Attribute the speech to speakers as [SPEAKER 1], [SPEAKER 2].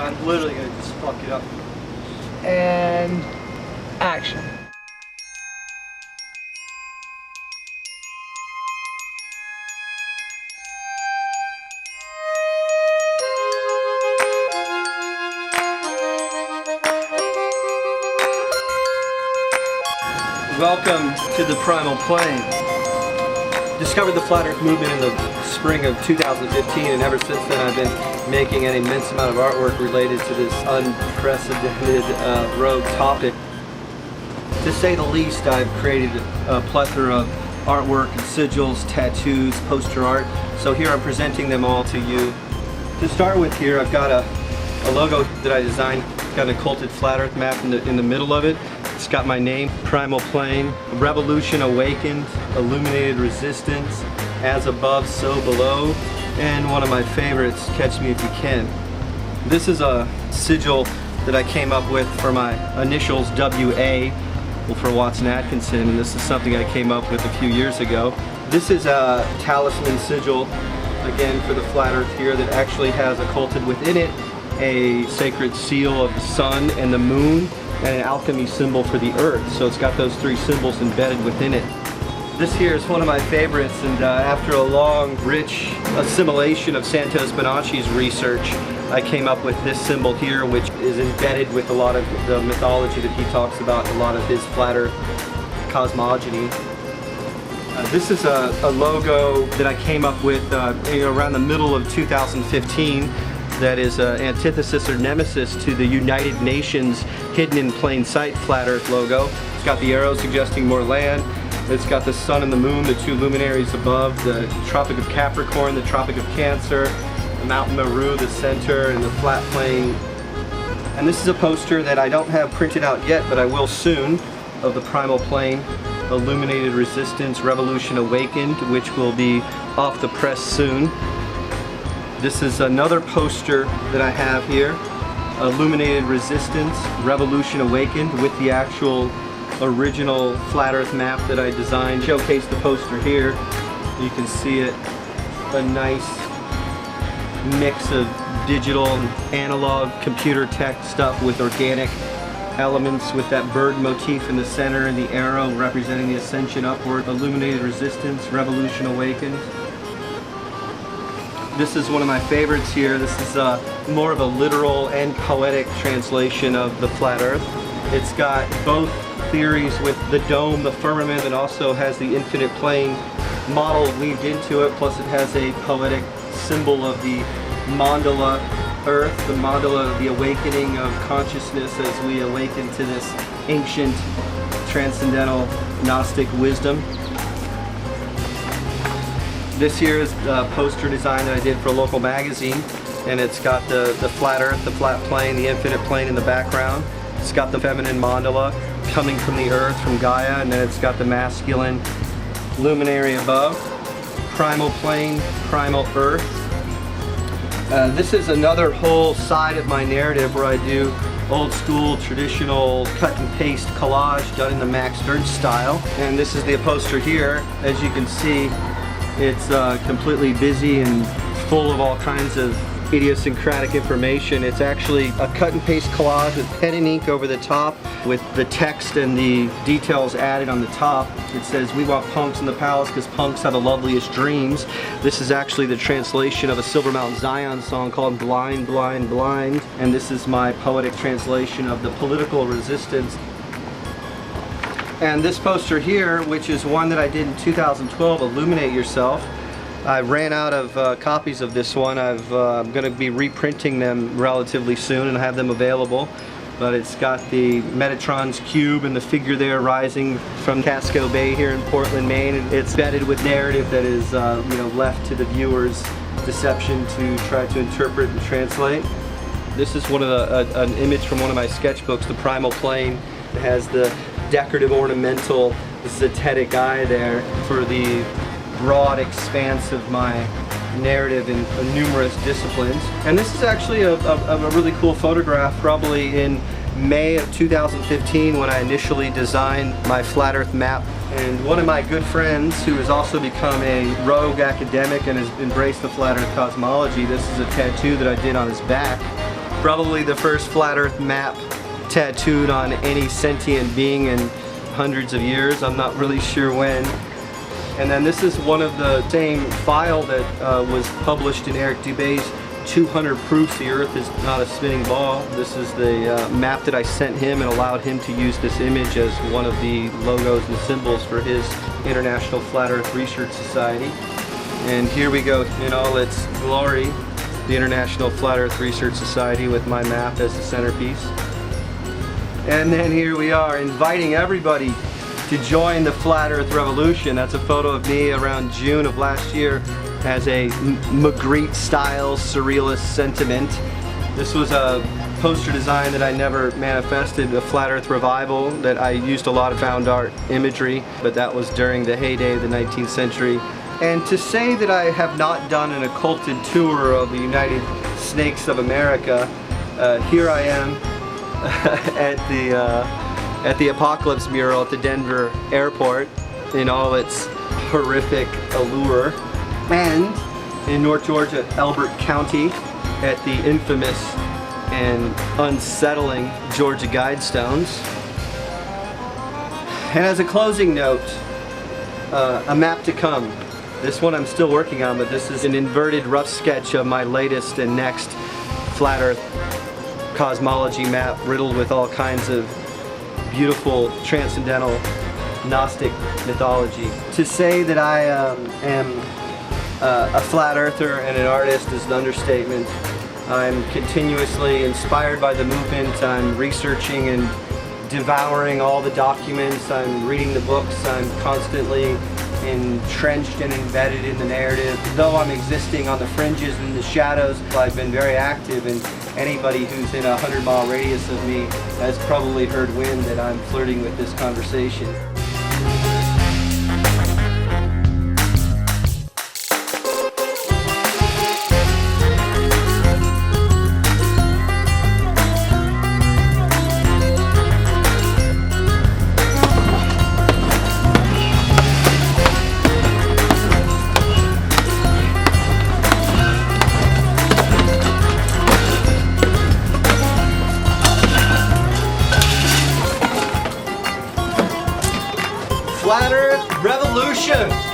[SPEAKER 1] I'm literally going to just fuck it up.
[SPEAKER 2] And action.
[SPEAKER 1] Welcome to the Primal Plane. Discovered the Flat Earth movement in the spring of 2015, and ever since then I've been making an immense amount of artwork related to this unprecedented rogue topic. To say the least, I've created a plethora of artwork and sigils, tattoos, poster art, so here I'm presenting them all to you. To start with, here I've got a logo that I designed, got an occulted flat earth map in the middle of it. It's got my name, Primal Plane, Revolution Awakened, Illuminated Resistance, As Above, So Below, and one of my favorites, Catch Me If You Can. This is a sigil that I came up with for my initials WA, well, for Watsun Atkinsun, and this is something I came up with a few years ago. This is a talisman sigil, again for the flat earth here, that actually has occulted within it a sacred seal of the sun and the moon, and an alchemy symbol for the earth. So it's got those three symbols embedded within it. This here is one of my favorites, and after a long, rich assimilation of Santos Bonacci's research, I came up with this symbol here, which is embedded with a lot of the mythology that he talks about, a lot of his flat earth cosmogony. This is a logo that I came up with around the middle of 2015. That is an antithesis or nemesis to the United Nations Hidden in Plain Sight Flat Earth logo. It's got the arrow suggesting more land. It's got the sun and the moon, the two luminaries above, the Tropic of Capricorn, the Tropic of Cancer, the Mountain Meru, the center, and the flat plane. And this is a poster that I don't have printed out yet, but I will soon, of the Primal Plane, Illuminated Resistance, Revolution Awakened, which will be off the press soon. This is another poster that I have here, Illuminated Resistance, Revolution Awakened, with the actual original flat earth map that I designed. Showcase the poster here. You can see it, a nice mix of digital and analog computer tech stuff with organic elements, with that bird motif in the center and the arrow representing the ascension upward. Illuminated Resistance, Revolution Awakened. This is one of my favorites here. This is more of a literal and poetic translation of the flat earth. It's got both theories with the dome, the firmament, and also has the infinite plane model weaved into it, plus it has a poetic symbol of the mandala earth, the mandala of the awakening of consciousness as we awaken to this ancient transcendental Gnostic wisdom. This here is a poster design that I did for a local magazine, and it's got the flat earth, the flat plane, the infinite plane in the background. It's got the feminine mandala coming from the earth, from Gaia, and then it's got the masculine luminary above. Primal plane, primal earth. This is another whole side of my narrative where I do old school, traditional cut and paste collage done in the Max Stern style. And this is the poster here. As you can see, it's completely busy and full of all kinds of idiosyncratic information. It's actually a cut and paste collage with pen and ink over the top, with the text and the details added on the top. It says, "We want punks in the palace because punks have the loveliest dreams." This is actually the translation of a Silver Mountain Zion song called "Blind, Blind, Blind," and this is my poetic translation of the political resistance. And this poster here, which is one that I did in 2012, Illuminate Yourself. I ran out of copies of this one. I'm going to be reprinting them relatively soon and have them available. But it's got the Metatron's cube and the figure there rising from Casco Bay here in Portland, Maine. It's embedded with narrative that is left to the viewer's deception to try to interpret and translate. This is one of an image from one of my sketchbooks, the Primal Plane. It has the decorative ornamental zetetic eye there for the broad expanse of my narrative in numerous disciplines. And this is actually a really cool photograph, probably in May of 2015 when I initially designed my flat earth map. And one of my good friends who has also become a rogue academic and has embraced the flat earth cosmology, this is a tattoo that I did on his back. Probably the first flat earth map tattooed on any sentient being in hundreds of years. I'm not really sure when. And then this is one of the same file that was published in Eric Dubé's 200 Proofs the Earth is Not a Spinning Ball. This is the map that I sent him and allowed him to use this image as one of the logos and symbols for his International Flat Earth Research Society. And here we go in all its glory, the International Flat Earth Research Society with my map as the centerpiece. And then here we are inviting everybody to join the Flat Earth Revolution. That's a photo of me around June of last year as a Magritte style surrealist sentiment. This was a poster design that I never manifested, a Flat Earth revival that I used a lot of found art imagery, but that was during the heyday of the 19th century. And to say that I have not done an occulted tour of the United Snakes of America, here I am at the Apocalypse mural at the Denver airport in all its horrific allure, and in North Georgia, Elbert County at the infamous and unsettling Georgia Guidestones. And as a closing note, a map to come. This one I'm still working on, but this is an inverted rough sketch of my latest and next flat earth cosmology map, riddled with all kinds of beautiful transcendental Gnostic mythology. To say that I am a flat earther and an artist is an understatement. I'm continuously inspired by the movement. I'm researching and devouring all the documents. I'm reading the books. I'm constantly entrenched and embedded in the narrative. Though I'm existing on the fringes and the shadows, I've been very active, and anybody who's in a 100-mile radius of me has probably heard wind that I'm flirting with this conversation. Flat Earth Revolution!